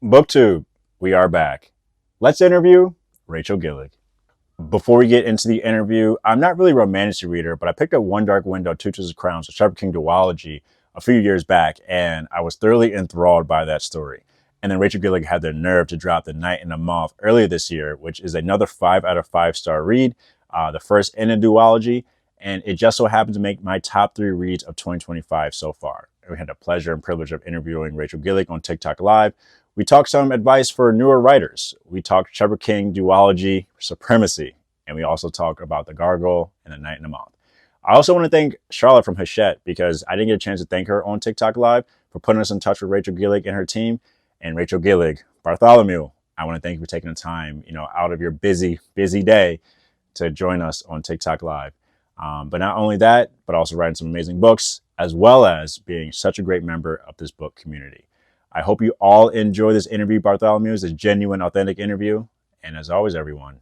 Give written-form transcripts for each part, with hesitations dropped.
BookTube, we are back. Let's interview Rachel Gillig. Before we get into the interview, I'm not really a romantic reader, but I picked up One Dark Window, Two Twists of Crowns, a Shepherd King duology a few years back, and I was thoroughly enthralled by that story. And then Rachel Gillig had the nerve to drop The Night and the Moth earlier this year, which is another 5 out of 5 star read, the first in a duology, and it just so happened to make my top 3 reads of 2025 so far. And we had the pleasure and privilege of interviewing Rachel Gillig on TikTok Live. We talked some advice for newer writers. We talked Shepherd King duology supremacy, and we also talk about the gargoyle and the night and the moth. I also want to thank Charlotte from Hachette because I didn't get a chance to thank her on TikTok Live for putting us in touch with Rachel Gillig and her team. And Rachel Gillig, Bartholomew, I want to thank you for taking the time, out of your busy day to join us on TikTok Live. But not only that, but also writing some amazing books, as well as being such a great member of this book community. I hope you all enjoy this interview, Bartholomew. It's a genuine, authentic interview. And as always, everyone,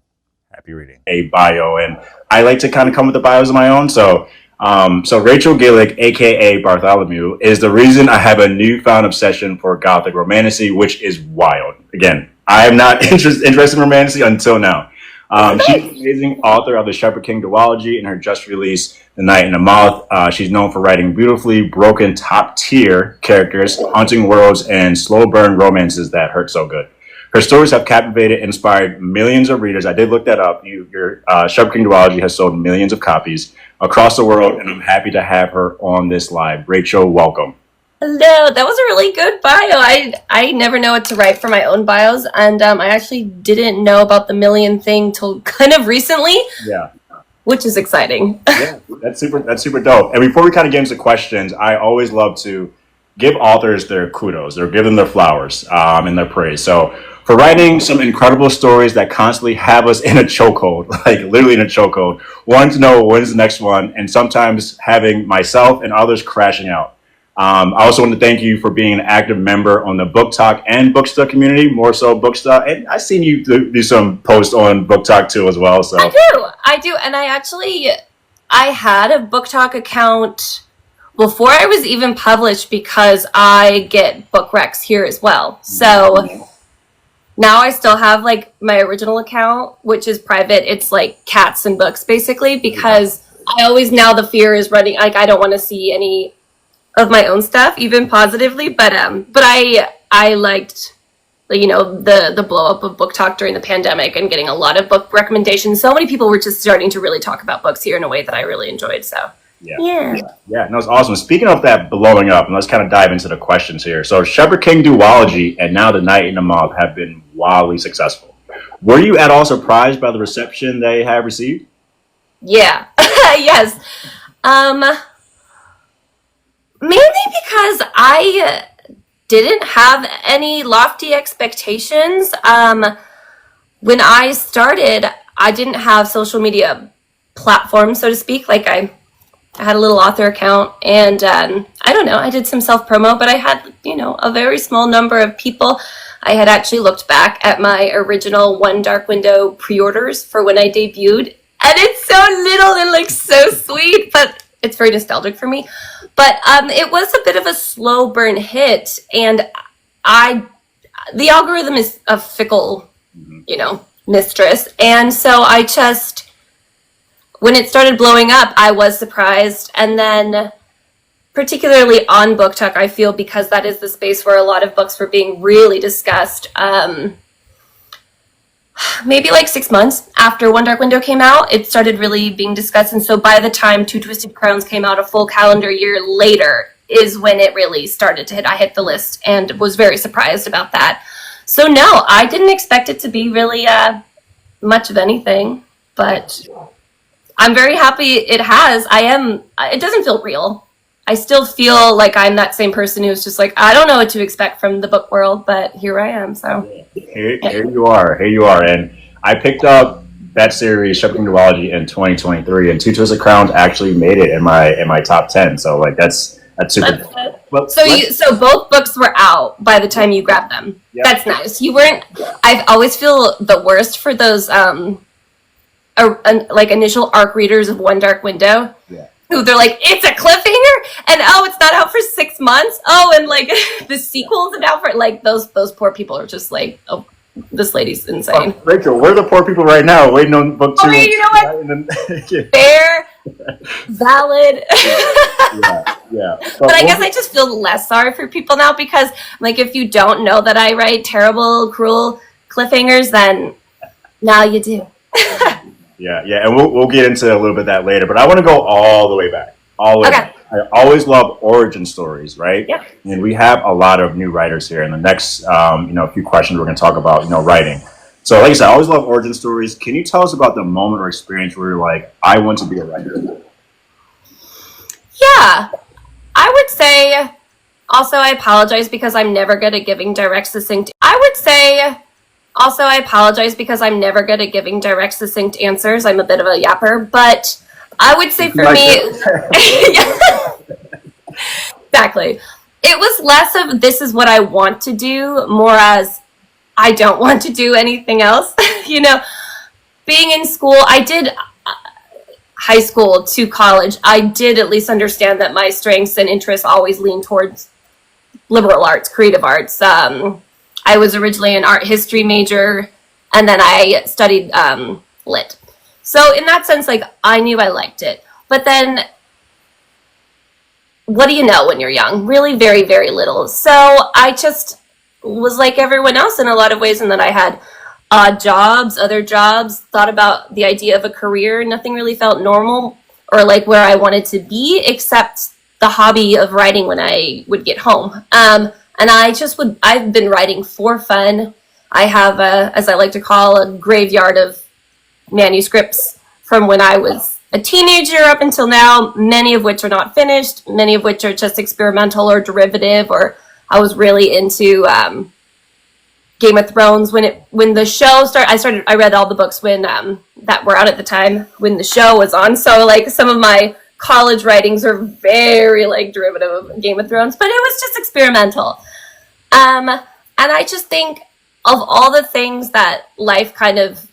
happy reading. A bio, and I like to kind of come with the bios of my own. So Rachel Gillig, aka Bartholomew, is the reason I have a newfound obsession for Gothic romantasy, which is wild. Again, I am not interested in romantasy until now. She's an amazing author of the Shepherd King duology and her just released The Night and the Moth. She's known for writing beautifully broken top tier characters, haunting worlds, and slow burn romances that hurt so good. Her stories have captivated and inspired millions of readers. I did look that up. Your Shepherd King duology has sold millions of copies across the world, and I'm happy to have her on this live. Rachel, welcome. Hello, that was a really good bio. I never know what to write for my own bios, and I actually didn't know about the million thing till kind of recently. Yeah, which is exciting. Yeah, that's super dope. And before we kind of get into questions, I always love to give authors their kudos, or give them their flowers and their praise. So for writing some incredible stories that constantly have us in a chokehold, like literally in a chokehold, wanting to know when's the next one, and sometimes having myself and others crashing out. I also want to thank you for being an active member on the Book Talk and Booksta community, more so Booksta. And I've seen you do some posts on Book Talk too as well. So I do. And I had a Book Talk account before I was even published because I get book recs here as well. So now I still have like my original account, which is private. It's like cats and books basically, because I always, now the fear is running, like I don't want to see any of my own stuff, even positively, but I liked, the blow up of Book Talk during the pandemic and getting a lot of book recommendations. So many people were just starting to really talk about books here in a way that I really enjoyed. So yeah, no, it's awesome. Speaking of that blowing up, and let's kind of dive into the questions here. So Shepherd King duology and now The Night and the Moth have been wildly successful. Were you at all surprised by the reception they have received? Yeah. Yes. Mainly because I didn't have any lofty expectations. When I started, I didn't have social media platforms, so to speak. Like I had a little author account, and I don't know, I did some self-promo, but I had, a very small number of people. I had actually looked back at my original One Dark Window pre-orders for when I debuted, and it's so little and like so sweet, but it's very nostalgic for me. But it was a bit of a slow burn hit, and the algorithm is a fickle, mistress. And so when it started blowing up, I was surprised. And then particularly on Book Talk, I feel, because that is the space where a lot of books were being really discussed, maybe like 6 months after One Dark Window came out, it started really being discussed. And so by the time Two Twisted Crowns came out a full calendar year later is when it really started to hit. I hit the list and was very surprised about that. So no, I didn't expect it to be really much of anything, but I'm very happy it has. It doesn't feel real. I still feel like I'm that same person who's just like, I don't know what to expect from the book world, but here I am. So here you are. And I picked up that series, Shepherd King duology, in 2023, and Two Twisted Crowns actually made it in my top 10. So like that's super. So both books were out by the time you grabbed them. Yep. That's nice. You weren't. I always feel the worst for those like initial arc readers of One Dark Window. Yeah. They're like, it's a cliffhanger, and oh, it's not out for 6 months. Oh, and like the sequel isn't out for like those poor people are just like, oh, this lady's insane. Oh, Rachel, we're the poor people right now waiting on book 2. Oh, you know what? Fair, valid. Yeah. But I guess I just feel less sorry for people now because, like, if you don't know that I write terrible, cruel cliffhangers, then now you do. Yeah, and we'll get into a little bit of that later. But I want to go all the way back. Back. I always love origin stories, right? Yeah. And we have a lot of new writers here. In the next, few questions, we're going to talk about, writing. So, like I said, I always love origin stories. Can you tell us about the moment or experience where you're like, I want to be a writer? Yeah. I would say, also, I apologize because I'm never good at giving direct, succinct. I apologize because I'm never good at giving direct, succinct answers. I'm a bit of a yapper, but I would say for me, exactly. It was less of this is what I want to do, more as I don't want to do anything else. Being in school, I did high school to college. I did at least understand that my strengths and interests always lean towards liberal arts, creative arts. I was originally an art history major, and then I studied lit. So in that sense, like, I knew I liked it. But then, what do you know when you're young? Really very, very little. So I just was like everyone else in a lot of ways, in that I had odd jobs, other jobs, thought about the idea of a career. Nothing really felt normal or like where I wanted to be, except the hobby of writing when I would get home. And I've been writing for fun. I have as I like to call, a graveyard of manuscripts from when I was a teenager up until now, many of which are not finished, many of which are just experimental or derivative, or I was really into Game of Thrones when the show started. I read all the books when that were out at the time when the show was on. So like some of my college writings are very like derivative of Game of Thrones, but it was just experimental. And I just think of all the things that life kind of,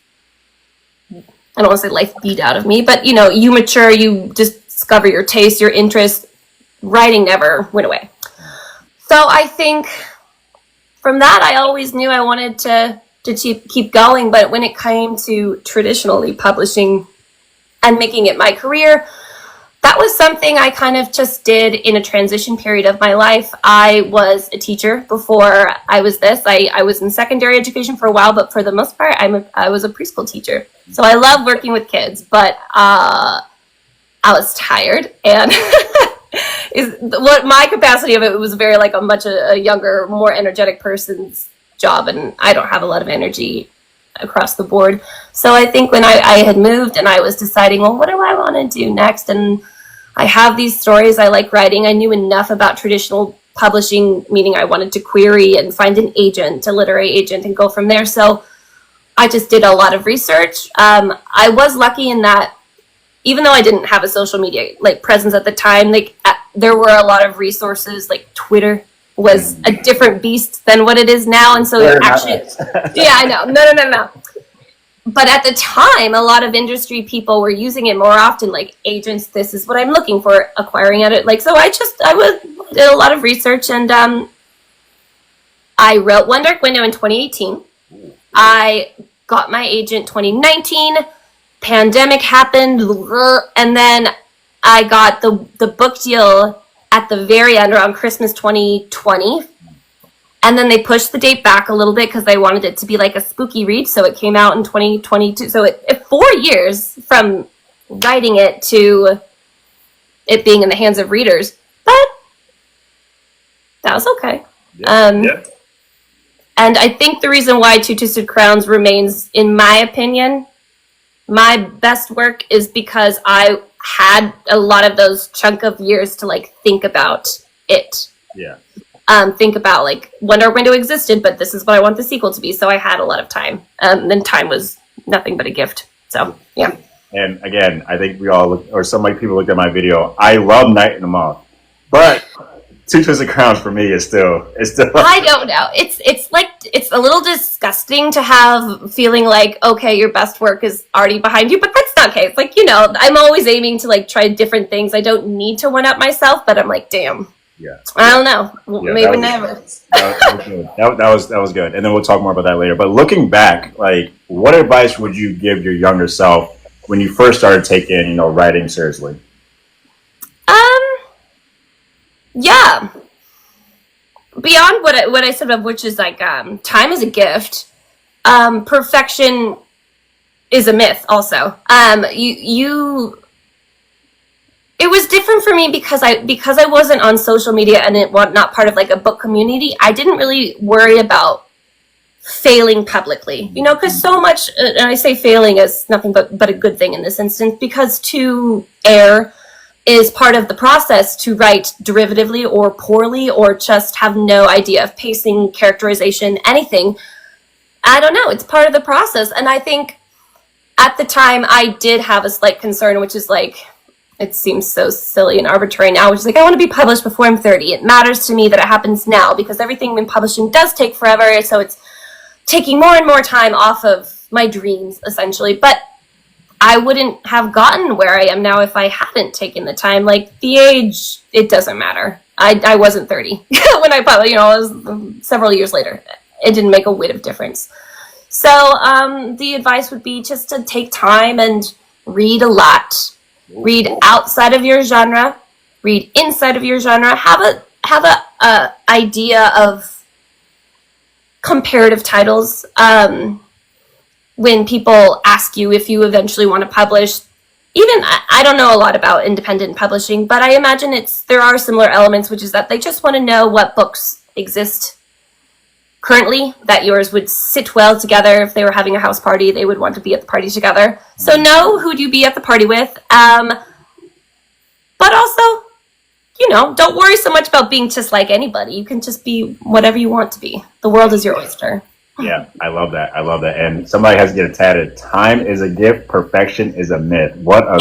I don't want to say life beat out of me, but you mature, you just discover your taste, your interest. Writing never went away. So I think from that, I always knew I wanted to keep going. But when it came to traditionally publishing and making it my career, that was something I kind of just did in a transition period of my life. I was a teacher before I was this. I was in secondary education for a while, but for the most part, I was a preschool teacher. So I love working with kids, but I was tired, and what my capacity of it was very like a younger, more energetic person's job, and I don't have a lot of energy across the board. So I think when I had moved and I was deciding, well, what do I want to do next? And I have these stories I like writing. I knew enough about traditional publishing, meaning I wanted to query and find an agent, a literary agent, and go from there. So I just did a lot of research. I was lucky in that even though I didn't have a social media like presence at the time, like there were a lot of resources. Like Twitter was a different beast than what it is now, and so actually, yeah, I know, no. But at the time, a lot of industry people were using it more often, like agents. This is what I'm looking for, acquiring at it. Like, so I did a lot of research, and I wrote One Dark Window in 2018. I got my agent 2019. Pandemic happened, and then I got the book deal at the very end around Christmas 2020. And then they pushed the date back a little bit because they wanted it to be like a spooky read. So it came out in 2022. So it 4 years from writing it to it being in the hands of readers. But that was okay. Yeah. And I think the reason why Two Twisted Crowns remains, in my opinion, my best work is because I had a lot of those chunk of years to like think about it. Yeah. Think about like One Dark Window existed, but this is what I want the sequel to be. So I had a lot of time. Then time was nothing but a gift. So yeah. And again, I think we all or some like people looked at my video. I love Night and the Moth, but Two Twisted Crowns for me is still. I don't know. It's like it's a little disgusting. disgusting to have feeling like, okay, your best work is already behind you, but that's not the case. Like, I'm always aiming to like try different things. I don't need to one up myself, but I'm like, damn. Yeah. I don't know. Yeah, maybe never. That was good. And then we'll talk more about that later. But looking back, like, what advice would you give your younger self when you first started taking, writing seriously? Yeah. Beyond what I said, of which is like, time is a gift. Perfection is a myth. Also, it was different for me because I wasn't on social media and it was not part of like a book community. I didn't really worry about failing publicly, because so much, and I say failing as nothing but a good thing in this instance, because to err is part of the process. To write derivatively or poorly or just have no idea of pacing, characterization, anything, I don't know, it's part of the process. And I think at the time I did have a slight concern, which is like, it seems so silly and arbitrary now, which is like, I want to be published before I'm 30. It matters to me that it happens now because everything in publishing does take forever, so it's taking more and more time off of my dreams, essentially. But I wouldn't have gotten where I am now if I hadn't taken the time. Like, the age, it doesn't matter. I wasn't 30 when I published, it was several years later. It didn't make a whit of difference. So the advice would be just to take time and read a lot. Read outside of your genre, read inside of your genre, have a idea of comparative titles. When people ask you if you eventually want to publish, even I don't know a lot about independent publishing, but I imagine there are similar elements, which is that they just want to know what books exist currently, that yours would sit well together. If they were having a house party, they would want to be at the party together. So know who'd you be at the party with. But also, don't worry so much about being just like anybody. You can just be whatever you want to be. The world is your oyster. Yeah, I love that. And somebody has to get it tatted. Time is a gift. Perfection is a myth. What a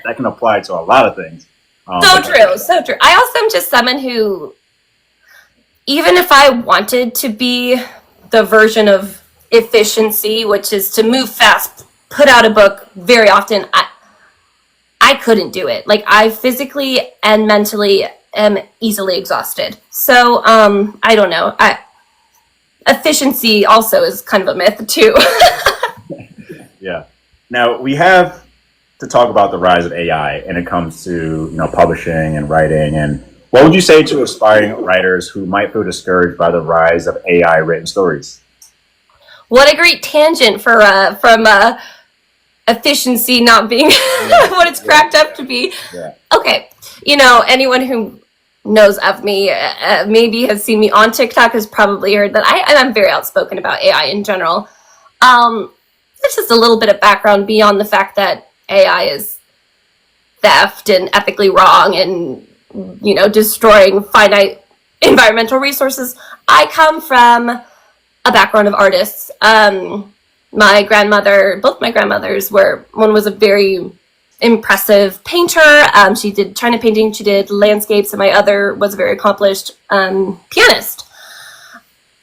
that can apply to a lot of things. So true. I also am just someone who, even if I wanted to be the version of efficiency, which is to move fast, put out a book very often, I couldn't do it. Like, I physically and mentally am easily exhausted. So, I don't know. Efficiency also is kind of a myth too. Yeah. Now we have to talk about the rise of AI, and it comes to publishing and writing. And what would you say to aspiring writers who might feel discouraged by the rise of AI written stories? What a great tangent from efficiency not being what it's cracked up to be. Yeah. Okay, anyone who knows of me, maybe has seen me on TikTok, has probably heard that I'm very outspoken about AI in general. There's just a little bit of background beyond the fact that AI is theft and ethically wrong and, destroying finite environmental resources. I come from a background of artists. Both my grandmothers one was a very impressive painter. She did China painting, she did landscapes, and my other was a very accomplished pianist.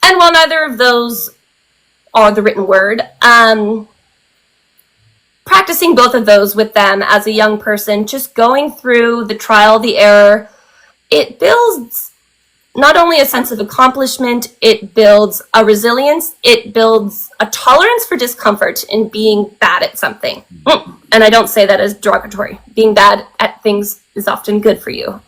And while neither of those are the written word, practicing both of those with them as a young person, just going through the trial, the error, it builds not only a sense of accomplishment, it builds a resilience, it builds a tolerance for discomfort in being bad at something. And I don't say that as derogatory. Being bad at things is often good for you.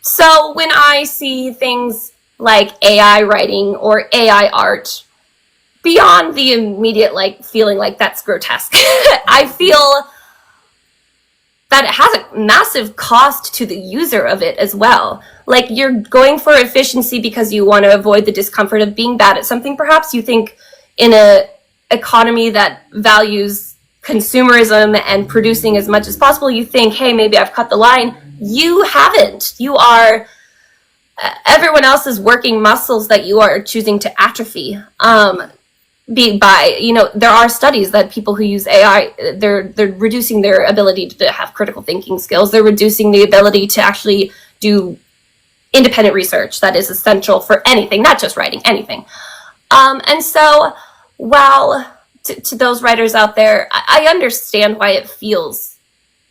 So when I see things like AI writing or AI art, beyond the immediate feeling like that's grotesque, I feel that it has a massive cost to the user of it as well. Like, you're going for efficiency because you want to avoid the discomfort of being bad at something. Perhaps you think in an economy that values consumerism and producing as much as possible, you think, hey, maybe I've cut the line. You haven't. You are everyone else is working muscles that you are choosing to atrophy. There are studies that people who use AI, they're reducing their ability to have critical thinking skills. They're reducing the ability to actually do independent research that is essential for anything, not just writing, anything. And so, while to those writers out there, I understand why it feels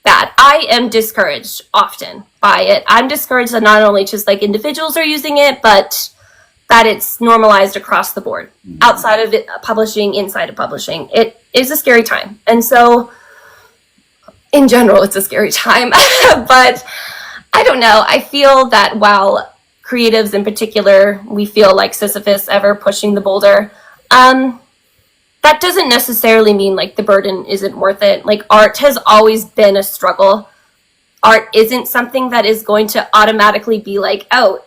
bad. I am discouraged often by it. I'm discouraged that not only just like individuals are using it, but that it's normalized across the board, outside of it, publishing, inside of publishing. It is a scary time. And so, in general, it's a scary time. But I don't know. I feel that while creatives in particular, we feel like Sisyphus ever pushing the boulder, that doesn't necessarily mean like the burden isn't worth it. Like, art has always been a struggle. Art isn't something that is going to automatically be like, oh,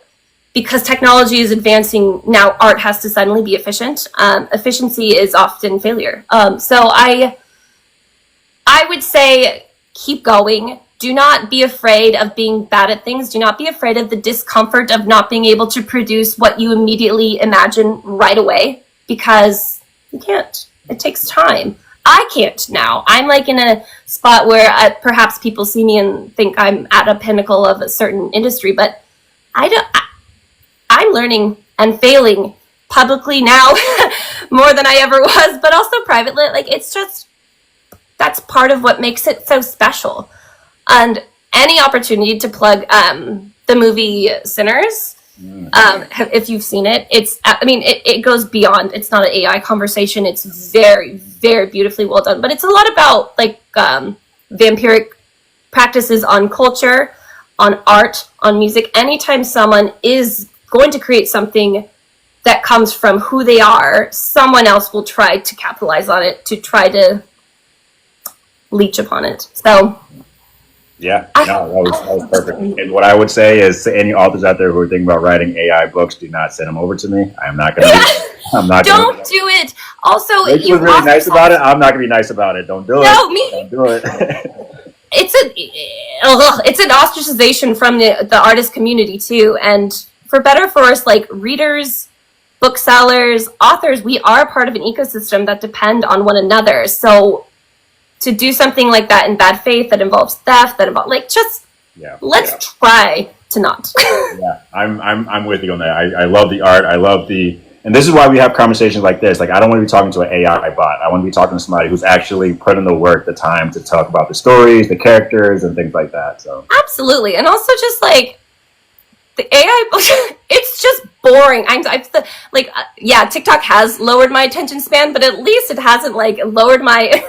because technology is advancing, now art has to suddenly be efficient. Efficiency is often failure. So I would say keep going. Do not be afraid of being bad at things. Do not be afraid of the discomfort of not being able to produce what you immediately imagine right away, because you can't. It takes time. I can't now. I'm like in a spot where perhaps people see me and think I'm at a pinnacle of a certain industry, but I'm learning and failing publicly now more than I ever was, but also privately. Like, it's just, that's part of what makes it so special. And any opportunity to plug the movie Sinners, if you've seen it, it goes beyond. It's not an AI conversation. It's very, very beautifully well done. But it's a lot about like vampiric practices on culture, on art, on music. Anytime someone is going to create something that comes from who they are, someone else will try to capitalize on it, to try to leech upon it. So yeah, no, that was perfect. And what I would say is to any authors out there who are thinking about writing AI books, do not send them over to me. I'm not going to. I'm not. Don't do it. Also, you were really nice about it. I'm not going to be nice about it. Don't do it. No, me. Don't do it. It's an ostracization from the artist community too, and for better or for worse, like readers, booksellers, authors, we are part of an ecosystem that depend on one another. So to do something like that in bad faith, that involves theft, that involves let's try to not. Yeah, I'm with you on that. I love the art. I love and this is why we have conversations like this. Like, I don't want to be talking to an AI bot. I want to be talking to somebody who's actually put in the work, the time to talk about the stories, the characters, and things like that. So absolutely, and also just like the AI, it's just boring. TikTok has lowered my attention span, but at least it hasn't like lowered my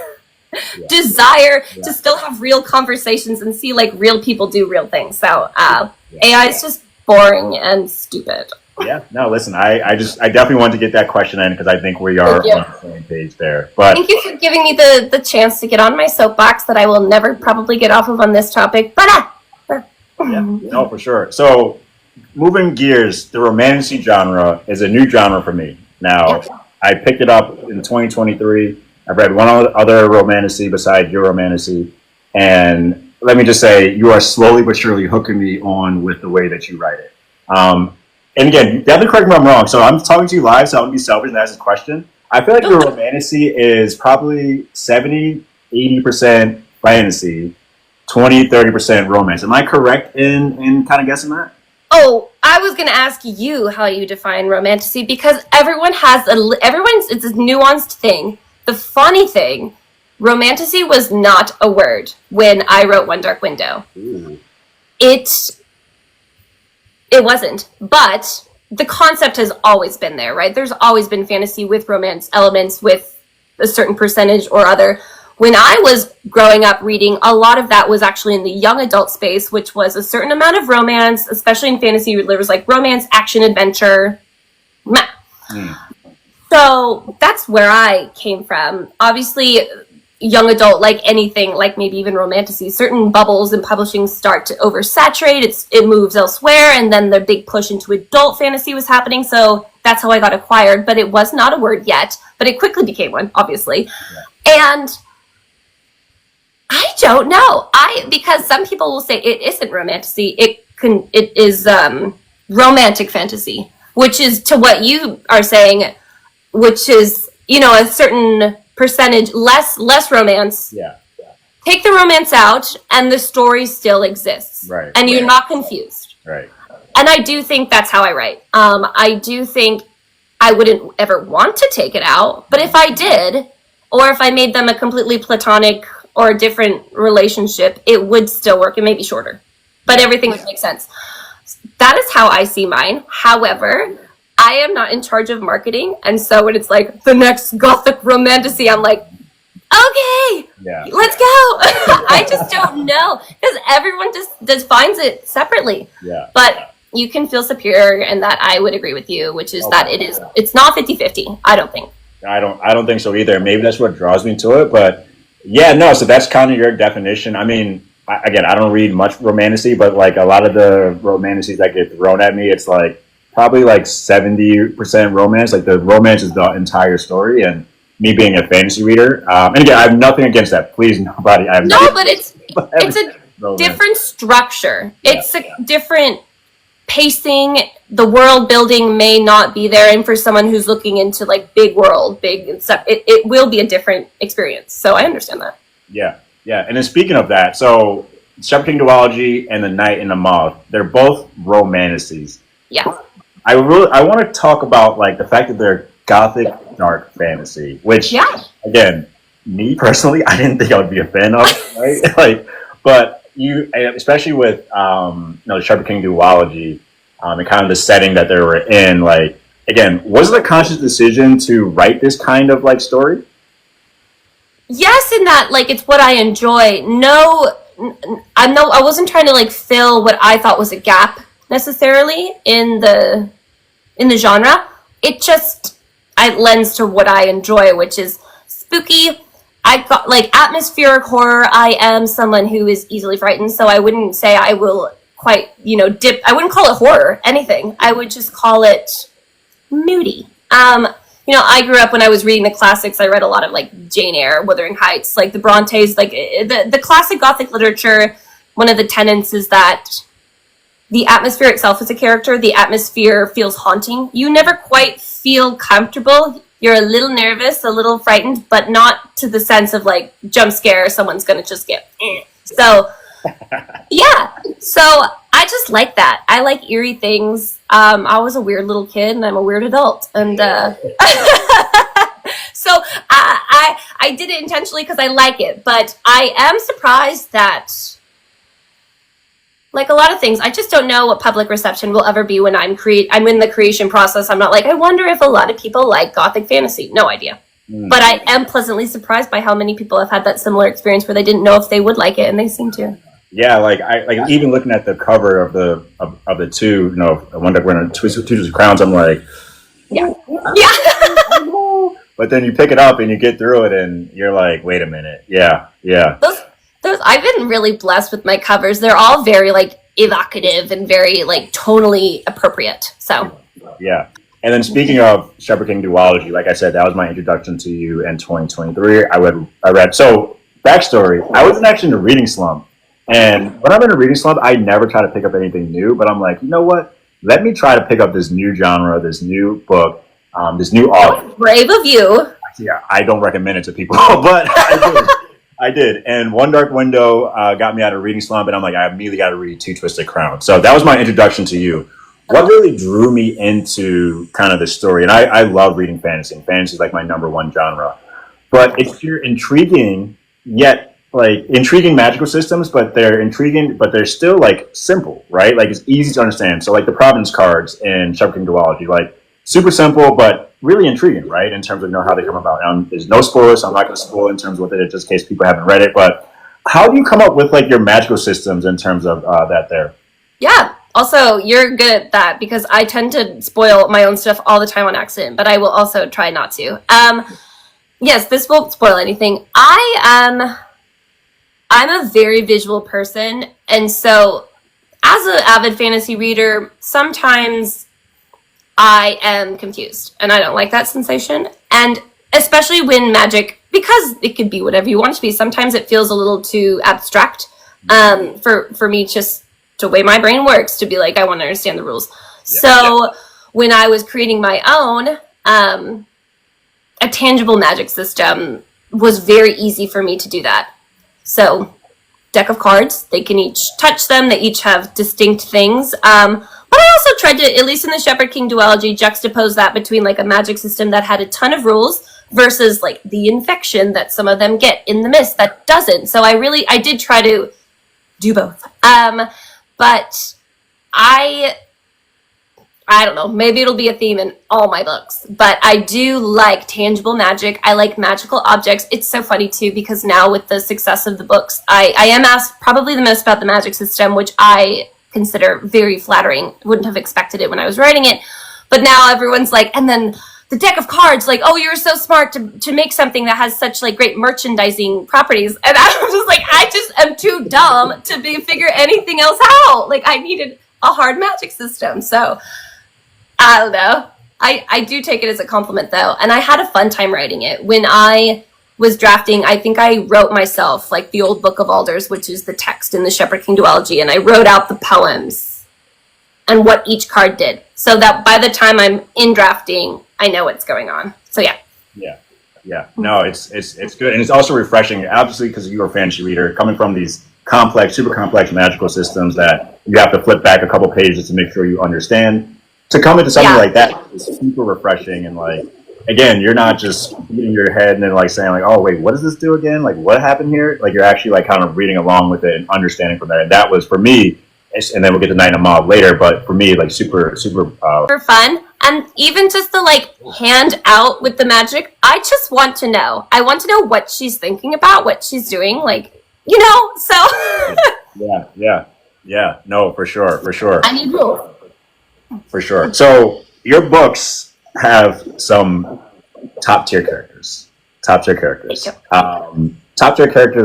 desire to still have real conversations and see like real people do real things. So AI is just boring and stupid. Yeah, no, listen, I definitely wanted to get that question in because I think we are on the same page there. But thank you for giving me the chance to get on my soapbox that I will never probably get off of on this topic. But no, for sure. So moving gears, the romantasy genre is a new genre for me. Now, I picked it up in 2023. I've read one other romantasy besides your romantasy, and let me just say, you are slowly but surely hooking me on with the way that you write it. And again, definitely correct me if I'm wrong. So I'm talking to you live, so I'm going to be selfish and ask this question. I feel like your romantasy is probably 70, 80% fantasy, 20, 30% romance. Am I correct in kind of guessing that? Oh, I was going to ask you how you define romantasy, because everyone's it's a nuanced thing. The funny thing, romantasy was not a word when I wrote One Dark Window. Ooh. It wasn't, but the concept has always been there, right? There's always been fantasy with romance elements with a certain percentage or other. When I was growing up reading, a lot of that was actually in the young adult space, which was a certain amount of romance, especially in fantasy. There was like romance, action, adventure. So that's where I came from. Obviously, young adult, like anything, like maybe even romantasy, certain bubbles in publishing start to oversaturate. It moves elsewhere, and then the big push into adult fantasy was happening. So that's how I got acquired. But it was not a word yet, but it quickly became one, obviously. Yeah. And I don't know. Because some people will say it isn't romantasy. It is romantic fantasy, which is to what you are saying, which is, a certain percentage, less romance. Yeah. Take the romance out, and the story still exists. Right. And you're not confused. Right. And I do think that's how I write. I do think I wouldn't ever want to take it out. But if I did, or if I made them a completely platonic or a different relationship, it would still work. It may be shorter, but everything would make sense. That is how I see mine. However, I am not in charge of marketing. And so when it's like the next Gothic romantasy, I'm like, okay, let's go. I just don't know, because everyone just finds it separately. Yeah. But you can feel superior, and that I would agree with you, which is that it's not 50-50, I don't think. I don't think so either. Maybe that's what draws me to it, but yeah, no, so that's kind of your definition. I mean, again, I don't read much romantasy, but like a lot of the romantasy that get thrown at me, it's like probably like 70% romance. Like the romance is the entire story, and me being a fantasy reader, and again, I have nothing against that. Please, nobody. I have but it's a romance. Different structure. Yeah. It's a different pacing. The world building may not be there, and for someone who's looking into like big world, big stuff, it will be a different experience. So I understand that. Yeah. And then speaking of that, so Shepherd King Duology and The Knight and the Moth, they're both romances. Yeah. I want to talk about like the fact that they're Gothic dark fantasy, which again, me personally, I didn't think I would be a fan of, right? Like, but you, especially with the Shepherd King Duology, and kind of the setting that they were in, like, again, was it a conscious decision to write this kind of like story? Yes, in that like it's what I enjoy. No, I wasn't trying to like fill what I thought was a gap necessarily in the genre. It lends to what I enjoy, which is spooky. I got like atmospheric horror. I am someone who is easily frightened, so I wouldn't say I will quite, I wouldn't call it horror, anything. I would just call it moody. I grew up when I was reading the classics. I read a lot of like Jane Eyre, Wuthering Heights, like the Brontes, like the classic Gothic literature. One of the tenets is that the atmosphere itself is a character. The atmosphere feels haunting. You never quite feel comfortable. You're a little nervous, a little frightened, but not to the sense of like jump scare. Someone's going to just get, So, yeah. So I just like that. I like eerie things. I was a weird little kid and I'm a weird adult. And, so I did it intentionally because I like it, but I am surprised that, like a lot of things, I just don't know what public reception will ever be when I'm in the creation process. I'm not like, I wonder if a lot of people like Gothic fantasy. No idea. But I am pleasantly surprised by how many people have had that similar experience where they didn't know if they would like it, and they seem to. Yeah, like even looking at the cover of the two, One Dark Window, Two Crowns, I'm like, yeah. But then you pick it up and you get through it, and you're like, wait a minute, yeah. Those I've been really blessed with my covers. They're all very like evocative and very like tonally appropriate. So yeah. And then speaking of Shepherd King Duology, like I said, that was my introduction to you in 2023. I read. So backstory: I was actually in a reading slump, and when I'm in a reading slump, I never try to pick up anything new. But I'm like, you know what? Let me try to pick up this new genre, this new book, this new author. Brave of you. Yeah, I don't recommend it to people, but I did. And One Dark Window got me out of reading slump, and I'm like, I immediately got to read Two Twisted Crowns. So that was my introduction to you. What really drew me into kind of this story, and I love reading fantasy, and fantasy is like my number one genre, but it's your intriguing, yet like intriguing magical systems, but they're intriguing, but they're still like simple, right? Like it's easy to understand. So like the Providence cards in Shepherd King Duology, like super simple, but really intriguing, right? In terms of how they come about. There's no spoilers, so I'm not going to spoil in terms of it, just in case people haven't read it. But how do you come up with like your magical systems in terms of that there? Yeah. Also, you're good at that because I tend to spoil my own stuff all the time on accident, but I will also try not to. Yes, this won't spoil anything. I'm a very visual person, and so as an avid fantasy reader, sometimes I am confused, and I don't like that sensation. And especially when magic, because it could be whatever you want it to be, sometimes it feels a little too abstract for me, just the way my brain works, to be like, I want to understand the rules. When I was creating my own, a tangible magic system was very easy for me to do that. So deck of cards, they can each touch them, they each have distinct things. But I also tried to, at least in the Shepherd King duology, juxtapose that between like a magic system that had a ton of rules versus like the infection that some of them get in the Mist that doesn't. So I did try to do both. But I don't know, maybe it'll be a theme in all my books, but I do like tangible magic. I like magical objects. It's so funny too, because now with the success of the books, I am asked probably the most about the magic system, which I consider very flattering. Wouldn't have expected it when I was writing it. But now everyone's like, and then the deck of cards, like, oh, you're so smart to make something that has such like great merchandising properties. And I'm just like, I just am too dumb to figure anything else out. Like, I needed a hard magic system. So I don't know. I do take it as a compliment though. And I had a fun time writing it. When I was drafting, I think I wrote myself like the old Book of Alders, which is the text in the Shepherd King duology. And I wrote out the poems and what each card did, so that by the time I'm in drafting, I know what's going on. So yeah. Yeah. No, it's good. And it's also refreshing, obviously, because you're a fantasy reader coming from these complex, super complex magical systems that you have to flip back a couple pages to make sure you understand. To come into something like that is super refreshing. And like, again, you're not just beating your head and then like saying like, oh wait, what does this do again? Like, what happened here? Like, you're actually like kind of reading along with it and understanding from there. And that was for me, and then we'll get to Night of Moth later, but for me, like super fun. And even just the like hand out with the magic, I just want to know. I want to know what she's thinking about, what she's doing, like, you know, so. Yeah. No, for sure. I need rules. For sure. So your books have some top tier characters. Top tier characters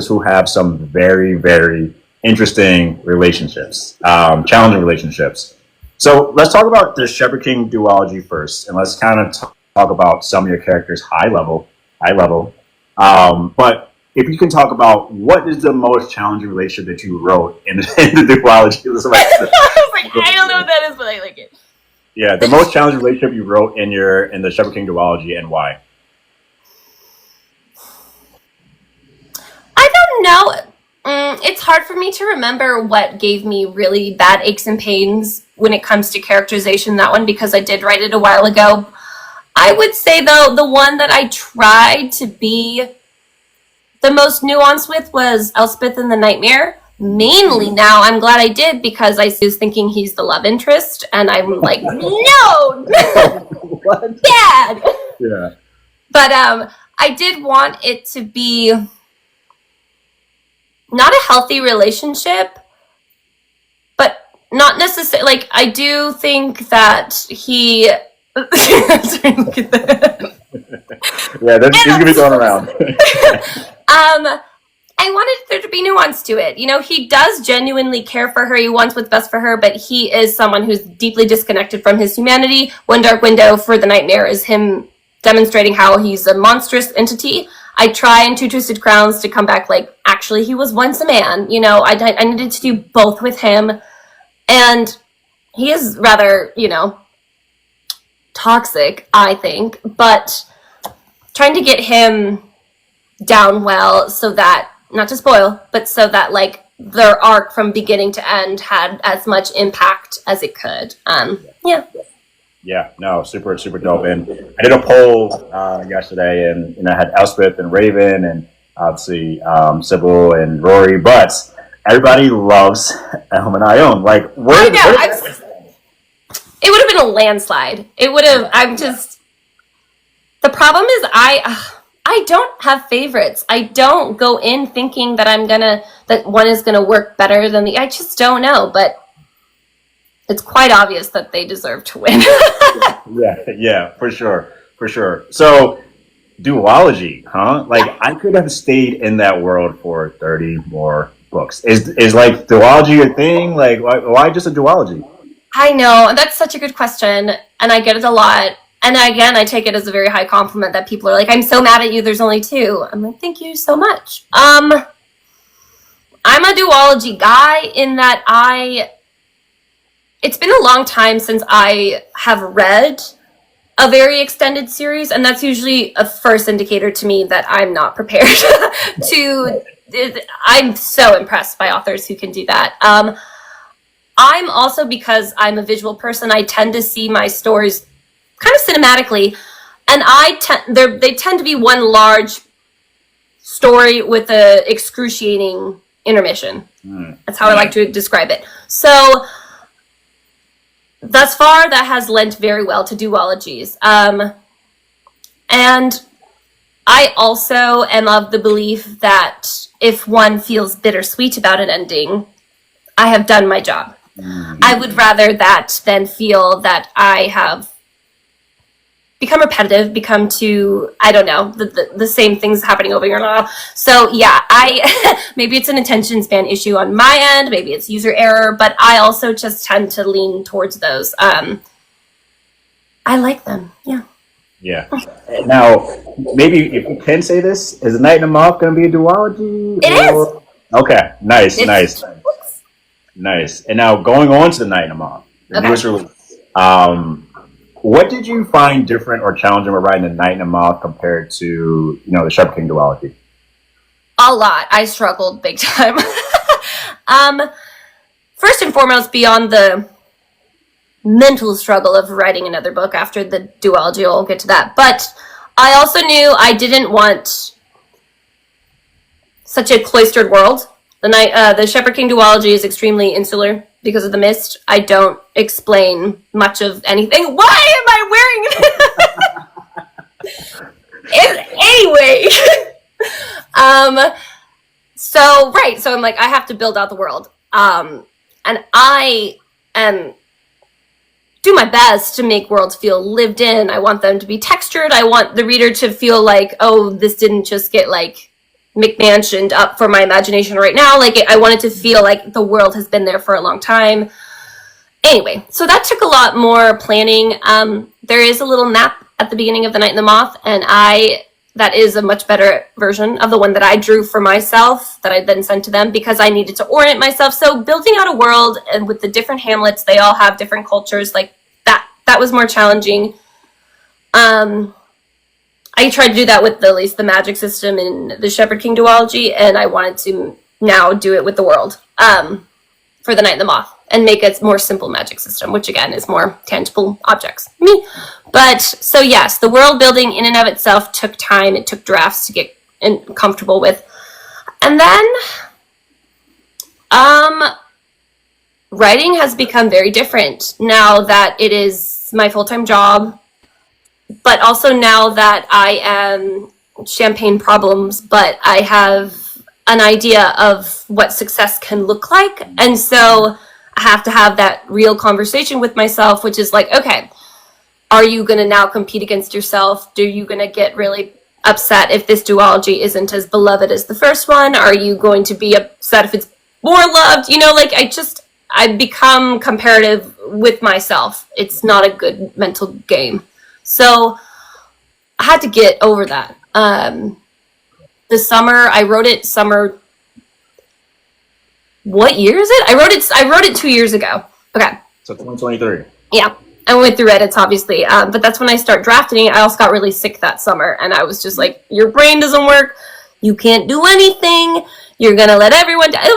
who have some very, very interesting relationships, challenging relationships. So let's talk about the Shepherd King duology first, and let's kind of talk about some of your characters high level. But if you can talk about what is the most challenging relationship that you wrote in the duology. I was like, I don't know what that is, but I like it. Yeah, the most challenging relationship you wrote in the Shepherd King duology, and why? I don't know. It's hard for me to remember what gave me really bad aches and pains when it comes to characterization in that one, because I did write it a while ago. I would say, though, the one that I tried to be the most nuanced with was Elspeth in the Nightmare. Mainly now, I'm glad I did, because I was thinking he's the love interest, and I'm like, no! What? Dad! Yeah. But I did want it to be not a healthy relationship, but not necessarily, like, I do think that he... Look at that. Yeah, he's going to be going around. I wanted there to be nuance to it. You know, he does genuinely care for her. He wants what's best for her, but he is someone who's deeply disconnected from his humanity. One Dark Window for the Nightmare is him demonstrating how he's a monstrous entity. I try in Two Twisted Crowns to come back like, actually, he was once a man. You know, I needed to do both with him. And he is rather, you know, toxic, I think. But trying to get him down well so that, not to spoil, but so that like their arc from beginning to end had as much impact as it could. Yeah, no, super dope. And I did a poll yesterday, and I had Elspeth and Raven, and obviously Sybil and Rory, but everybody loves Elm and Ione. Like, it would have been a landslide. It would have. The problem is I don't have favorites. I don't go in thinking that one is gonna work better than the. I just don't know, but it's quite obvious that they deserve to win. yeah, for sure. So, duology, huh? Like, I could have stayed in that world for 30 more books. Is like duology a thing? Like, why just a duology? I know, that's such a good question, and I get it a lot. And again, I take it as a very high compliment that people are like, I'm so mad at you, there's only 2. I'm like, thank you so much. I'm a duology guy in that it's been a long time since I have read a very extended series, and that's usually a first indicator to me that I'm not prepared I'm so impressed by authors who can do that. I'm also, because I'm a visual person, I tend to see my stories kind of cinematically, and they tend to be one large story with a excruciating intermission. That's how I like to describe it. So thus far, that has lent very well to duologies. And I also am of the belief that if one feels bittersweet about an ending, I have done my job. I would rather that than feel that I have become repetitive, become too, I don't know, the same things happening over and over. So yeah, maybe it's an attention span issue on my end, maybe it's user error, but I also just tend to lean towards those. I like them, yeah. Yeah. Now, maybe if you can say this, is The Night and the Moth going to be a duology? It is. Okay, nice. Nice. And now, going on to The Night and the Moth, the newest release, what did you find different or challenging with writing The Night and the Moth compared to, the Shepherd King duology? A lot. I struggled big time. First and foremost, beyond the mental struggle of writing another book after the duology, I'll get to that. But I also knew I didn't want such a cloistered world. The Shepherd King duology is extremely insular because of the mist. I don't explain much of anything. Why am I wearing it? Anyway. So I'm like, I have to build out the world. And I do my best to make worlds feel lived in. I want them to be textured. I want the reader to feel like, oh, this didn't just get like McMansioned up for my imagination right now. Like, I wanted to feel like the world has been there for a long time. Anyway, so that took a lot more planning. There is a little map at the beginning of The Night and the Moth, and that is a much better version of the one that I drew for myself that I then sent to them because I needed to orient myself. So building out a world, and with the different hamlets, they all have different cultures, like that was more challenging. I tried to do that with at least the magic system in the Shepherd King duology, and I wanted to now do it with the world for The Night and the Moth and make a more simple magic system, which again is more tangible objects. Me. But so yes, the world building in and of itself took time. It took drafts to get comfortable with. And then writing has become very different now that it is my full-time job, but also now that I am champagne problems, but I have an idea of what success can look like. And so I have to have that real conversation with myself, which is like, okay, are you going to now compete against yourself? Are you going to get really upset if this duology isn't as beloved as the first one? Are you going to be upset if it's more loved? I become comparative with myself. It's not a good mental game. So I had to get over that. The summer, I wrote it what year is it? I wrote it 2 years ago. Okay. So 2023. Yeah. I went through edits, obviously. But that's when I start drafting. I also got really sick that summer. And I was just like, your brain doesn't work. You can't do anything. You're going to let everyone die.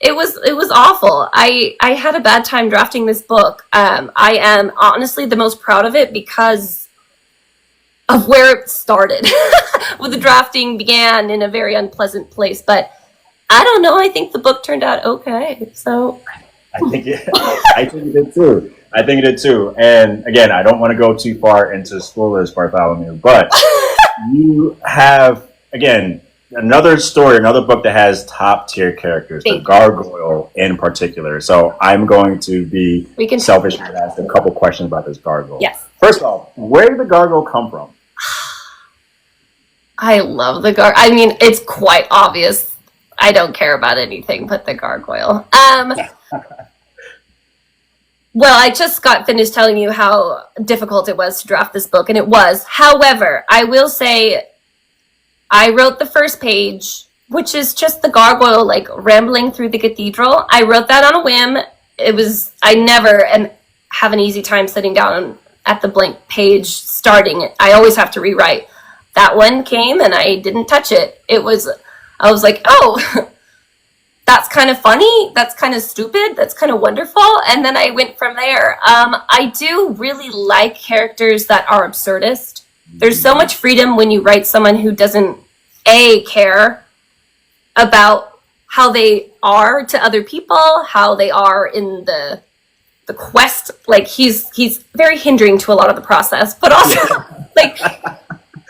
It was awful. I had a bad time drafting this book. I am honestly the most proud of it because of where it started. Well, the drafting began in a very unpleasant place, but I don't know. I think the book turned out okay. So I think it did too. And again, I don't want to go too far into spoilers, Bartholomew, but you have, again, another book that has top tier characters, the gargoyle in particular. So I'm going to be selfish and ask a couple questions about this gargoyle. Yes. First off, where did the gargoyle come from? I love the gargoyle. I mean, it's quite obvious. I don't care about anything but the gargoyle. Well, I just got finished telling you how difficult it was to draft this book, and it was. However, I will say I wrote the first page, which is just the gargoyle like rambling through the cathedral. I wrote that on a whim. I never have an easy time sitting down at the blank page starting it. I always have to rewrite. That one came and I didn't touch it. I was like, oh, that's kind of funny, that's kind of stupid, that's kind of wonderful, and then I went from there. I do really like characters that are absurdist. There's so much freedom when you write someone who doesn't care about how they are to other people, how they are in the quest. Like he's very hindering to a lot of the process, but also like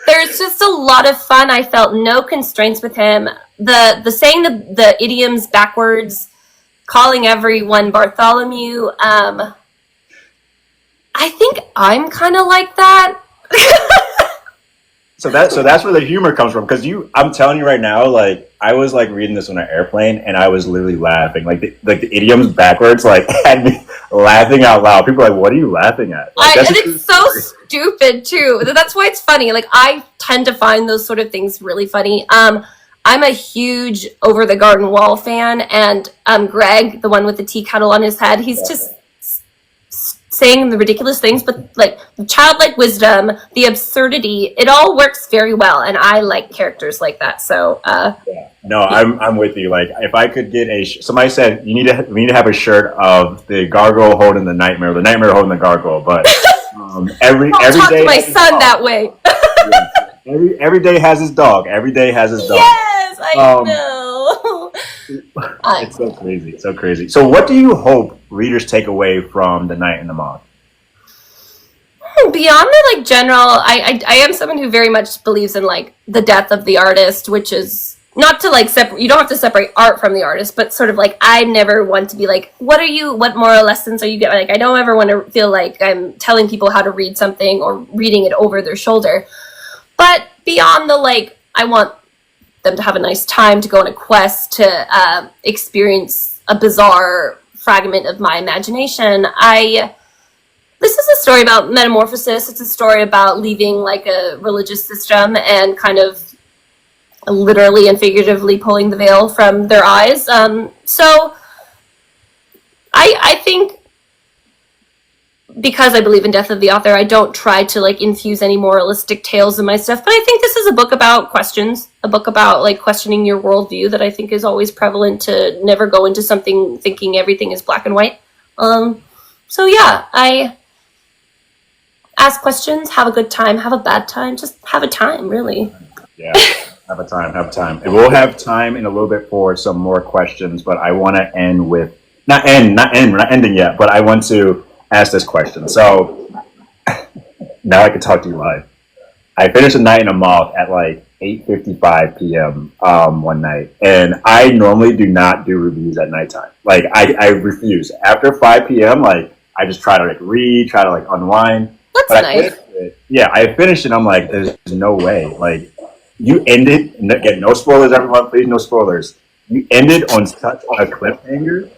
there's just a lot of fun. I felt no constraints with him. The saying the idioms backwards, calling everyone Bartholomew. I think I'm kind of like that. So that's where the humor comes from, because I'm telling you right now, like I was like reading this on an airplane and I was literally laughing, like the idioms backwards like had me laughing out loud. People are like, "What are you laughing at?" Like, and it's so stupid too. That's why it's funny. Like I tend to find those sort of things really funny. I'm a huge Over the Garden Wall fan, and Greg, the one with the tea kettle on his head, he's just saying the ridiculous things, but like the childlike wisdom, the absurdity, it all works very well, and I like characters like that. So no, I'm with you. Like if I could get somebody said we need to have a shirt of the gargoyle holding the nightmare holding the gargoyle, but every talk day to my son that way. every day has his dog. Every day has his dog. Yes, I know. It's so crazy, so crazy. So what do you hope readers take away from The Night and the Moth? Beyond the like general, I am someone who very much believes in like the death of the artist, which is not to like separate. You don't have to separate art from the artist, but sort of like I never want to be like, what moral lessons are you getting? Like I don't ever want to feel like I'm telling people how to read something or reading it over their shoulder. But beyond the like, I want them to have a nice time, to go on a quest, to experience a bizarre fragment of my imagination. This is a story about metamorphosis. It's a story about leaving like a religious system and kind of literally and figuratively pulling the veil from their eyes. So I think, because I believe in death of the author, I don't try to like infuse any moralistic tales in my stuff, but I think this is a book about questions, a book about like questioning your worldview that I think is always prevalent, to never go into something thinking everything is black and white. So yeah, I ask questions, have a good time, have a bad time, just have a time, really. Yeah, have a time. And we'll have time in a little bit for some more questions, but I want to end with, we're not ending yet, but I want to ask this question. So now I can talk to you live. I finished The Night and the Moth at like 8:55 p.m. One night, and I normally do not do reviews at nighttime. Like I refuse. After 5 p.m., like I just try to like read, try to like unwind. That's nice. I finished it. I'm like, there's no way. Like you ended. Again, no spoilers, everyone. Please, no spoilers. You ended on such a cliffhanger.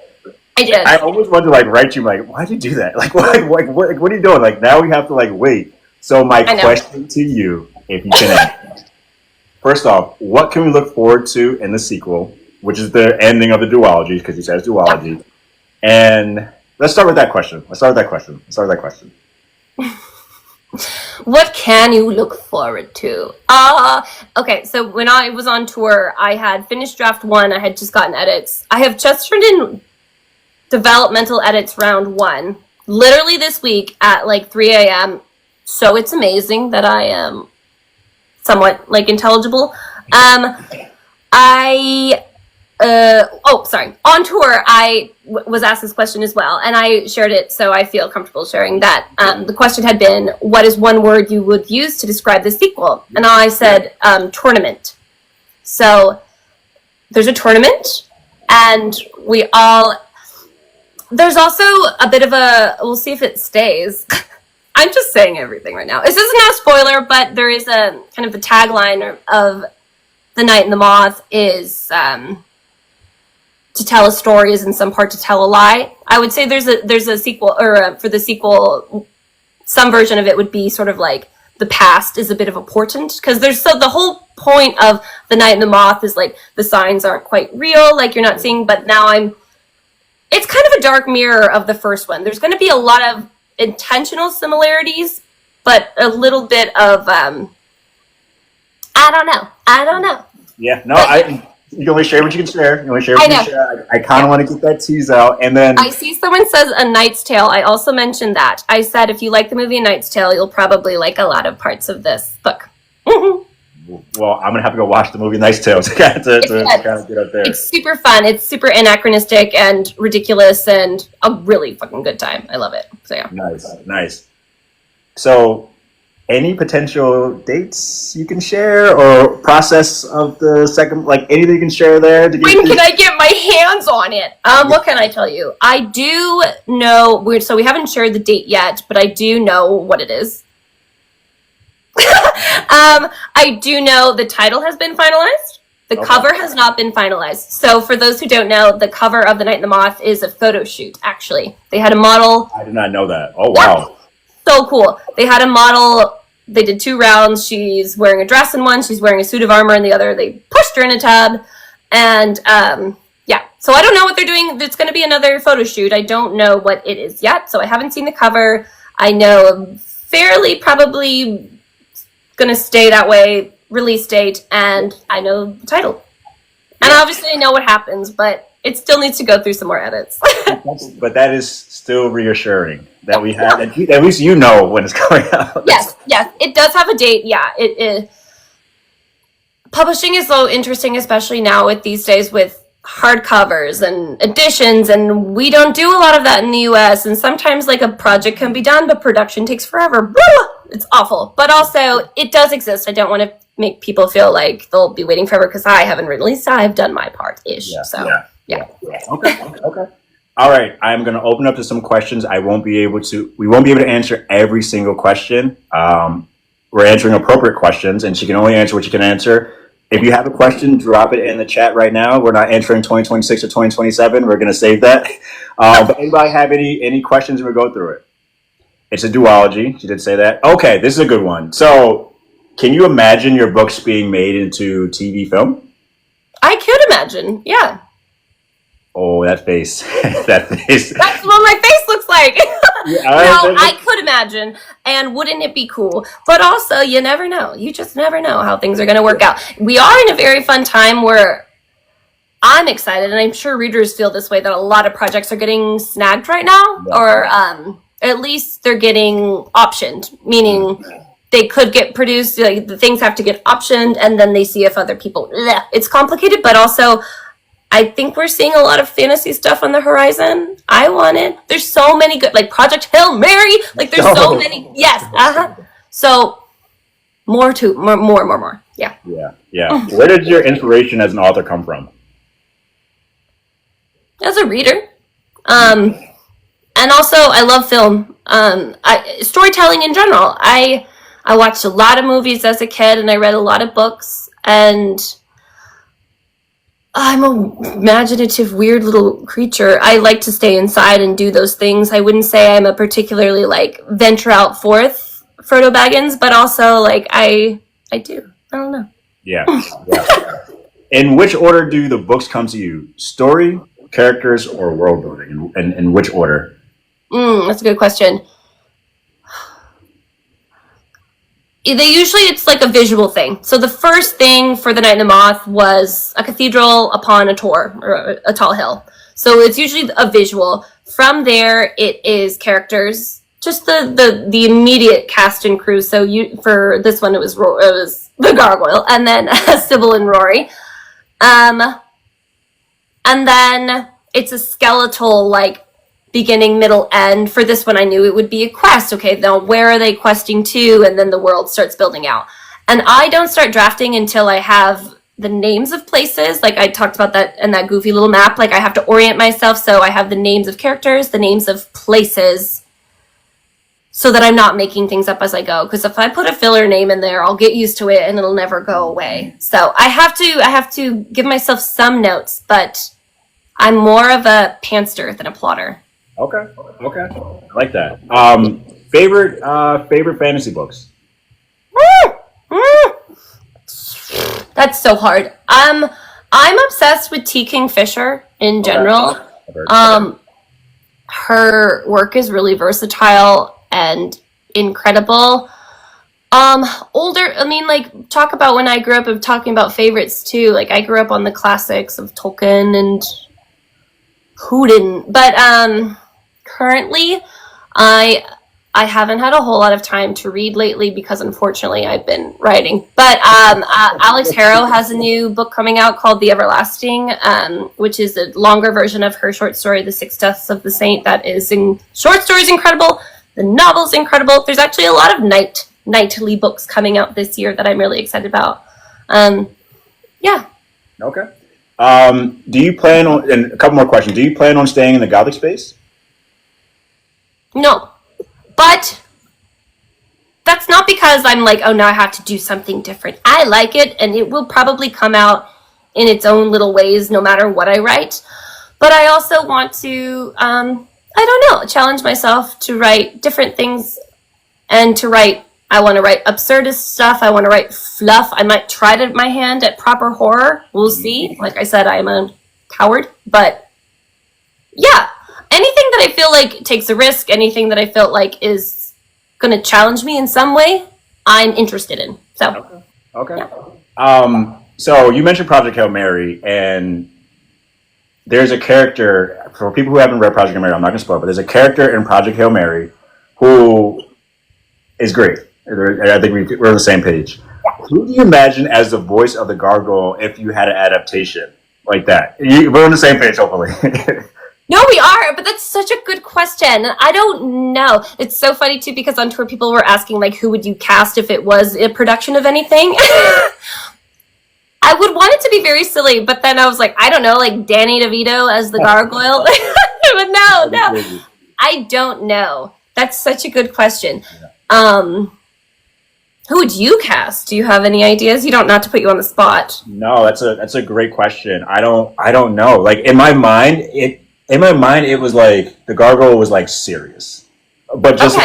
I did. I almost wanted to like write you like, why'd you do that? Like, what are you doing? Like now we have to like wait. So my question to you, if you can answer, first off, what can we look forward to in the sequel, which is the ending of the duologies, because you said it's duology. And let's start with that question. What can you look forward to? Okay, so when I was on tour, I had finished draft 1. I had just gotten edits. I have just turned in developmental edits round 1, literally this week at like 3 a.m. So it's amazing that I am somewhat like intelligible. On tour, I was asked this question as well, and I shared it, so I feel comfortable sharing that. The question had been, what is one word you would use to describe the sequel? And I said, tournament. So there's a tournament, and there's also a bit of we'll see if it stays. I'm just saying everything right now. This isn't a spoiler, but there is a kind of the tagline of The Night and the Moth is to tell a story is in some part to tell a lie. I would say there's a sequel, or for the sequel, some version of it would be sort of like the past is a bit of a portent, because the whole point of The Night and the Moth is like the signs aren't quite real, like you're not seeing, but now it's kind of a dark mirror of the first one. There's going to be a lot of intentional similarities, but a little bit of I don't know. Yeah, no, You can only share what you can share. You can only share what I you can know. share. I kind Yeah. of want to get that tease out, and then I see someone says A Knight's Tale. I also mentioned that. I said if you like the movie A Knight's Tale, you'll probably like a lot of parts of this book. well, I'm gonna have to go watch the movie Nice Tales to kind of get up there. It's super fun. It's super anachronistic and ridiculous and a really fucking good time. I love it. So yeah. Nice. So, any potential dates you can share or process of the second, like anything you can share there? When can I get my hands on it? What can I tell you? I do know, we haven't shared the date yet, but I do know what it is. I do know the title has been finalized. The cover has not been finalized. So for those who don't know, the cover of The Night and the Moth is a photo shoot, actually. They had a model. I did not know that. Oh, wow. So cool. They had a model. They did 2 rounds. She's wearing a dress in one. She's wearing a suit of armor in the other. They pushed her in a tub. And, yeah. So I don't know what they're doing. It's going to be another photo shoot. I don't know what it is yet. So I haven't seen the cover. I know fairly probably going to stay that way, release date, and I know the title. And obviously I know what happens, but it still needs to go through some more edits. But that is still reassuring that we have, at least you know when it's coming out. Yes, it does have a date. Yeah, it publishing is so interesting, especially now with these days with hardcovers and editions, and we don't do a lot of that in the US, and sometimes like a project can be done, but production takes forever. It's awful. But also, it does exist. I don't want to make people feel like they'll be waiting forever because I haven't released. I've done my part-ish. Yeah. Okay. All right. I'm going to open up to some questions. We won't be able to answer every single question. We're answering appropriate questions, and she can only answer what you can answer. If you have a question, drop it in the chat right now. We're not answering 2026 or 2027. We're going to save that. But anybody have any questions? We'll go through it. It's a duology. She did say that. Okay, this is a good one. So, can you imagine your books being made into TV film? I could imagine, yeah. Oh, that face. That face. That's what my face looks like. Yeah, no, I could imagine. And wouldn't it be cool? But also, you never know. You just never know how things are going to work out. We are in a very fun time where I'm excited, and I'm sure readers feel this way, that a lot of projects are getting snagged right now, or at least they're getting optioned, meaning they could get produced, like the things have to get optioned, and then they see if other people, it's complicated, but also I think we're seeing a lot of fantasy stuff on the horizon. I want it. There's so many good, like Project Hail Mary, like there's so many, yes, So more. Yeah. Where did your inspiration as an author come from? As a reader. And also, I love film. Storytelling in general. I watched a lot of movies as a kid, and I read a lot of books. And I'm a imaginative, weird little creature. I like to stay inside and do those things. I wouldn't say I'm a particularly venture out forth Frodo Baggins, but also I do. I don't know. Yeah. In which order do the books come to you? Story, characters, or world building? And in which order? That's a good question. It's like a visual thing. So the first thing for The Night and the Moth was a cathedral upon a tor, or a tall hill. So it's usually a visual. From there, it is characters, just the immediate cast and crew. So for this one, it was the gargoyle, and then Sybil and Rory. And then it's a skeletal, beginning, middle, end. For this one, I knew it would be a quest. Okay, now where are they questing to? And then the world starts building out. And I don't start drafting until I have the names of places. Like I talked about that in that goofy little map. I have to orient myself, so I have the names of characters, the names of places, so that I'm not making things up as I go. Because if I put a filler name in there, I'll get used to it and it'll never go away. So I have to give myself some notes, but I'm more of a pantster than a plotter. Okay. I like that. Favorite fantasy books? That's so hard. I'm obsessed with T. King Fisher in general. Her work is really versatile and incredible. Older, I mean, like, talk about when I grew up of talking about favorites too. Like, I grew up on the classics of Tolkien and who didn't? But, currently, I I haven't had a whole lot of time to read lately because unfortunately I've been writing. But Alex Harrow has a new book coming out called The Everlasting, which is a longer version of her short story, The Six Deaths of the Saint. That is in short story is incredible. The novel's incredible. There's actually a lot of knightly books coming out this year that I'm really excited about. Yeah. Okay. Do you plan on, and a couple more questions, do you plan on staying in the Gothic space? No. But that's not because I'm like, oh, now I have to do something different. I like it, and it will probably come out in its own little ways no matter what I write. But I also want to, I don't know, challenge myself to write different things and to write, I want to write absurdist stuff. I want to write fluff. I might try to my hand at proper horror. We'll see. Like I said, I'm a coward. But yeah, anything that I feel like takes a risk, anything that I feel like is going to challenge me in some way, I'm interested in. So, Okay. Yeah. So you mentioned Project Hail Mary, and there's a character, for people who haven't read Project Hail Mary, I'm not going to spoil, but there's a character in Project Hail Mary who is great. I think we're on the same page. Who do you imagine as the voice of the gargoyle if you had an adaptation like that? We're on the same page, hopefully. No, we are, but that's such a good question. I don't know. It's so funny, too, because on tour people were asking, like, who would you cast if it was a production of anything? I would want it to be very silly, but then I was like, I don't know, like Danny DeVito as the gargoyle? But no. I don't know. That's such a good question. Who would you cast? Do you have any ideas? You don't, not to put you on the spot. No, that's a great question. I don't know. Like in my mind, it was like the gargoyle was like serious, but just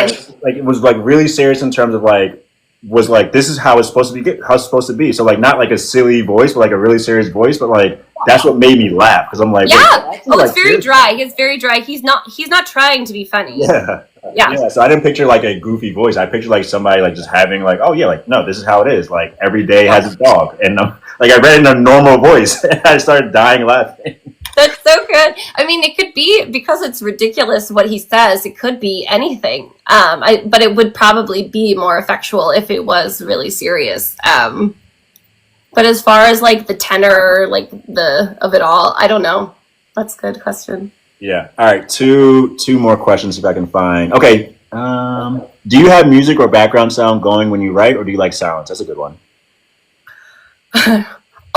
like it was like really serious in terms of like was like this is how it's supposed to be. So like not like a silly voice, but like a really serious voice. But like that's what made me laugh because I'm like, yeah. Oh, it's very dry. It's very dry. He's not trying to be funny. Yeah. So I didn't picture like a goofy voice. I pictured like somebody like just having like, oh yeah, like no, this is how it is. Like every day has its dog, and like I read it in a normal voice, and I started dying laughing. That's so good. I mean, it could be because it's ridiculous what he says. It could be anything. But it would probably be more effectual if it was really serious. But as far as like the tenor, like of it all, I don't know. That's a good question. Yeah. All right. Two more questions if I can find. Okay. Do you have music or background sound going when you write, or do you like silence? That's a good one.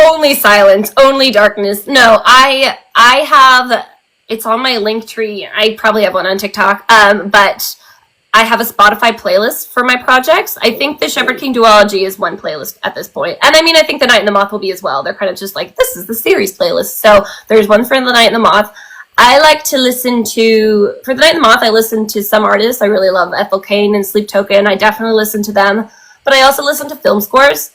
Only silence, only darkness. No, I have, it's on my link tree. I probably have one on TikTok. But I have a Spotify playlist for my projects. I think the Shepherd King duology is one playlist at this point. And I mean, I think The Night and the Moth will be as well. They're kind of just like, this is the series playlist. So there's one for The Night and the Moth. I like to listen to, for The Night and the Moth, I listen to some artists. I really love Ethel Cain and Sleep Token. I definitely listen to them. But I also listen to film scores.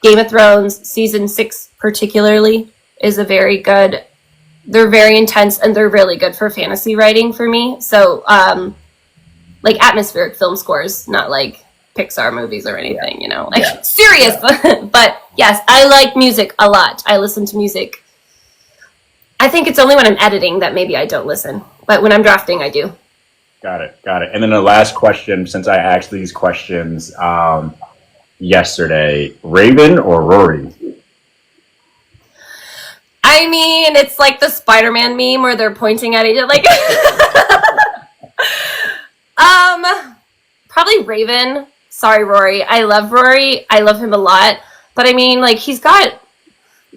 Game of Thrones season 6 particularly is a very good, they're very intense and they're really good for fantasy writing for me. So like atmospheric film scores, not like Pixar movies or anything, you know, like serious. But yes, I like music a lot. I listen to music. I think it's only when I'm editing that maybe I don't listen, but when I'm drafting I do. Got it. And then the last question, since I asked these questions yesterday, Raven or Rory? I mean, it's like the Spider-Man meme where they're pointing at each other, like probably Raven. Sorry, Rory. I love Rory. I love him a lot. But I mean, like, he's got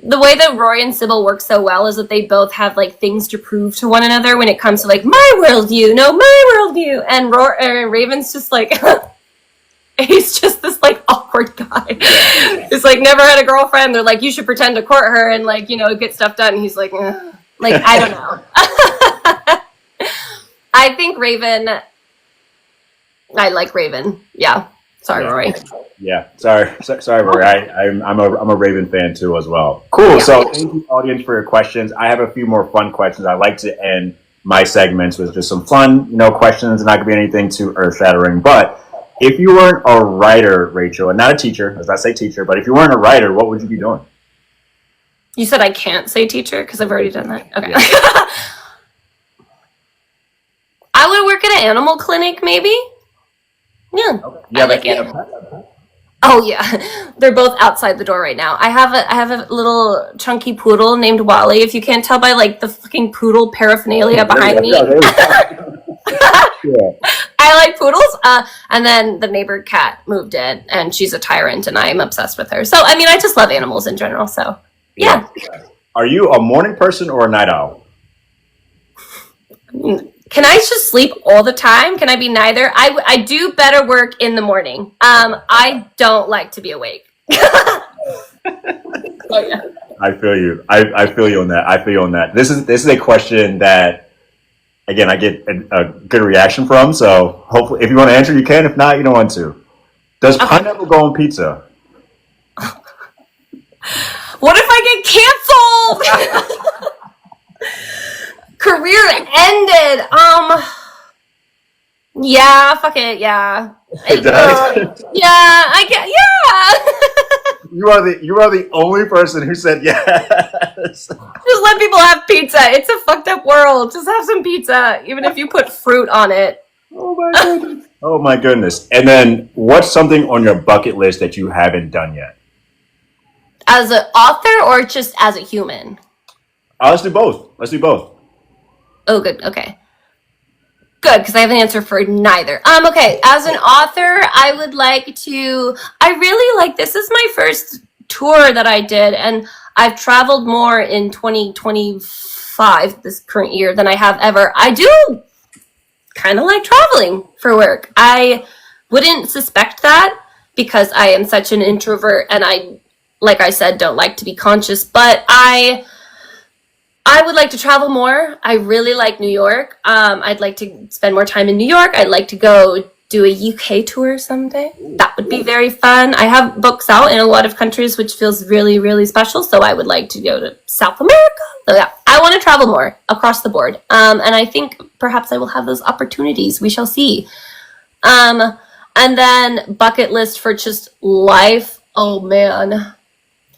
the way that Rory and Sybil work so well is that they both have like things to prove to one another when it comes to like my worldview, and Raven's just like he's just this like awkward guy. He's like never had a girlfriend. They're like, you should pretend to court her and like, you know, get stuff done. And he's like, ugh. Like, I don't know. I think Raven. I like Raven. Yeah. Sorry, Rory. Yeah. Sorry, Rory. I'm a Raven fan too as well. Cool. Yeah. So thank you, audience, for your questions. I have a few more fun questions. I like to end my segments with just some fun, questions. It's not going to be anything too earth shattering, but If you weren't a writer, Rachel, and not a teacher, as I say teacher, but if you weren't a writer, what would you be doing? You said I can't say teacher because I've already done that. Okay. Yeah. I would work at an animal clinic, maybe. Yeah. Okay. I like animals. Oh yeah, they're both outside the door right now. I have a little chunky poodle named Wally. If you can't tell by like the fucking poodle paraphernalia behind me. Yeah. I like poodles. And then the neighbor cat moved in, and she's a tyrant, and I'm obsessed with her. So I mean, I just love animals in general. So yeah. Are you a morning person or a night owl? Can I just sleep all the time? Can I be neither? I do better work in the morning. I don't like to be awake. Oh yeah. I feel you. I feel you on that. I feel you on that. This is a question that, again, I get a good reaction from. So hopefully, if you want to answer, you can. If not, you don't want to. Does pineapple go on pizza? What if I get canceled? Career ended. Yeah, fuck it. Yeah. Yeah, I get. Yeah. You are the only person who said yes. Just let people have pizza. It's a fucked up world. Just have some pizza, even if you put fruit on it. Oh my goodness. Oh my goodness. And then, what's something on your bucket list that you haven't done yet? As an author or just as a human? Let's do both. Let's do both. Oh, good. Okay. Good, because I have an answer for neither. Okay. As an author, I would like to. I really like. This is my first tour that I did, and I've traveled more in 2025 this current year than I have ever. I do kind of like traveling for work. I wouldn't suspect that because I am such an introvert, and I, like I said, don't like to be conscious. But I would like to travel more. I really like New York. I'd like to spend more time in New York. I'd like to go do a UK tour someday. That would be very fun. I have books out in a lot of countries, which feels really, really special. So I would like to go to South America. So yeah, I want to travel more across the board. And I think perhaps I will have those opportunities. We shall see. And then bucket list for just life. Oh man.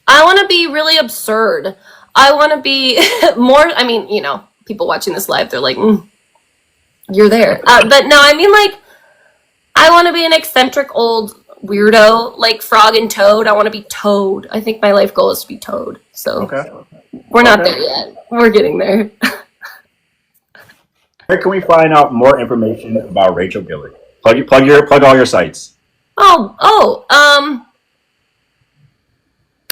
I want to be really absurd. I want to be more, I mean, you know, people watching this live, they're like, you're there. But no, I mean, like, I want to be an eccentric old weirdo, like Frog and Toad. I want to be Toad. I think my life goal is to be Toad. So we're not there yet. We're getting there. Where can we find out more information about Rachel Gillig? Plug all your sites.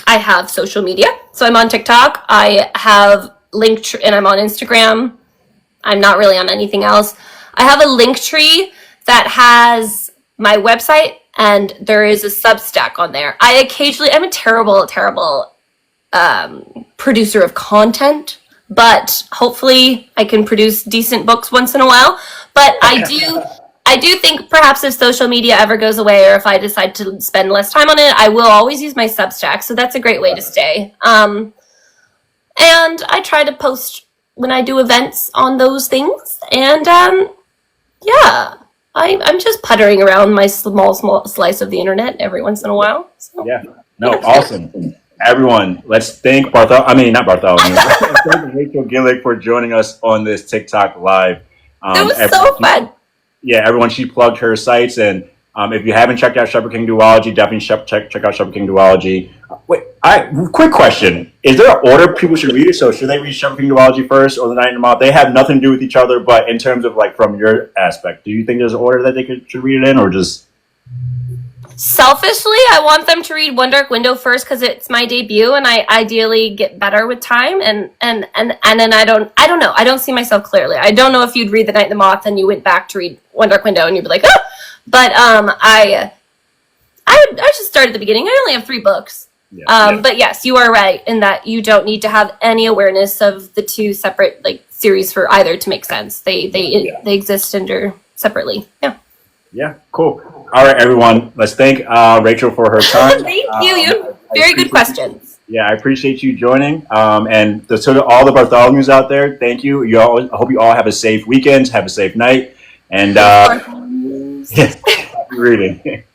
I have social media. So I'm on TikTok. I have Linktree, and I'm on Instagram. I'm not really on anything else. I have a Linktree that has my website, and there is a Substack on there. I'm a terrible producer of content, but hopefully I can produce decent books once in a while. But I do think perhaps if social media ever goes away, or if I decide to spend less time on it, I will always use my Substack. So that's a great way to stay. And I try to post when I do events on those things. And yeah, I'm just puttering around my small slice of the internet every once in a while. So. Yeah. No, awesome. Everyone, let's thank Bartholomew. Let's thank Rachel Gillig for joining us on this TikTok live. It was so fun. Yeah, everyone, she plugged her sites, and if you haven't checked out Shepherd King Duology, definitely check out Shepherd King Duology. Wait, quick question: is there an order people should read it? So should they read Shepherd King Duology first, or The Night in the Moth? They have nothing to do with each other, but in terms of like from your aspect, do you think there's an order that they should read it in, or just? Selfishly, I want them to read One Dark Window first because it's my debut, and I ideally get better with time. And then I don't know. I don't see myself clearly. I don't know if you'd read The Night in the Moth and you went back to read One Dark Window and you'd be like, oh. But I should start at the beginning. I only have 3 books. Yeah. But yes, you are right in that you don't need to have any awareness of the 2 separate like series for either to make sense. They exist separately. Yeah. Yeah, cool. All right, everyone. Let's thank Rachel for her time. Thank you. You have very good questions. Yeah, I appreciate you joining. And to all the Bartholomews out there, thank you. I hope you all have a safe weekend, have a safe night, and happy reading.